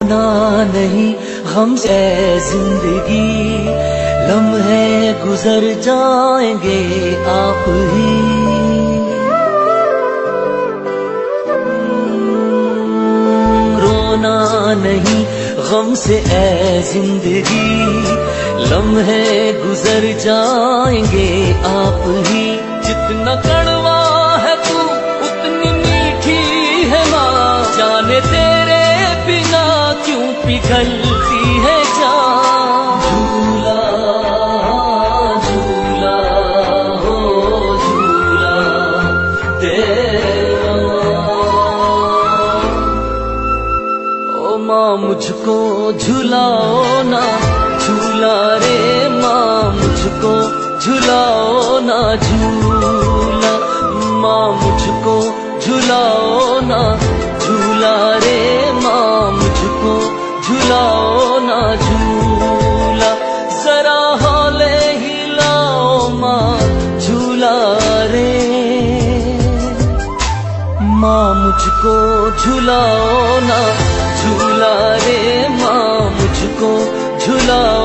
रोना नहीं हमसे जिंदगी, लम्हे गुजर जाएंगे आप ही। रोना नहीं गम से ऐ जिंदगी, लम्हे गुजर जाएंगे आप ही। जितना कड़वा है तू उतनी मीठी है माँ, जाने तेरे बिना क्यों पिघलती है जान। झूला झूला हो झूला तेरा, ओ माँ मुझको झुलाओ ना झूला रे माँ, मुझको झुलाओ ना झूला। माँ मुझको झुलाओ ना झूला रे माँ, मुझको झुलाओ ना झूला। जरा हौले हिलाओ माँ झूला रे माँ, मुझको झुलाओ ना झूला रे माँ, मुझको झुलाओ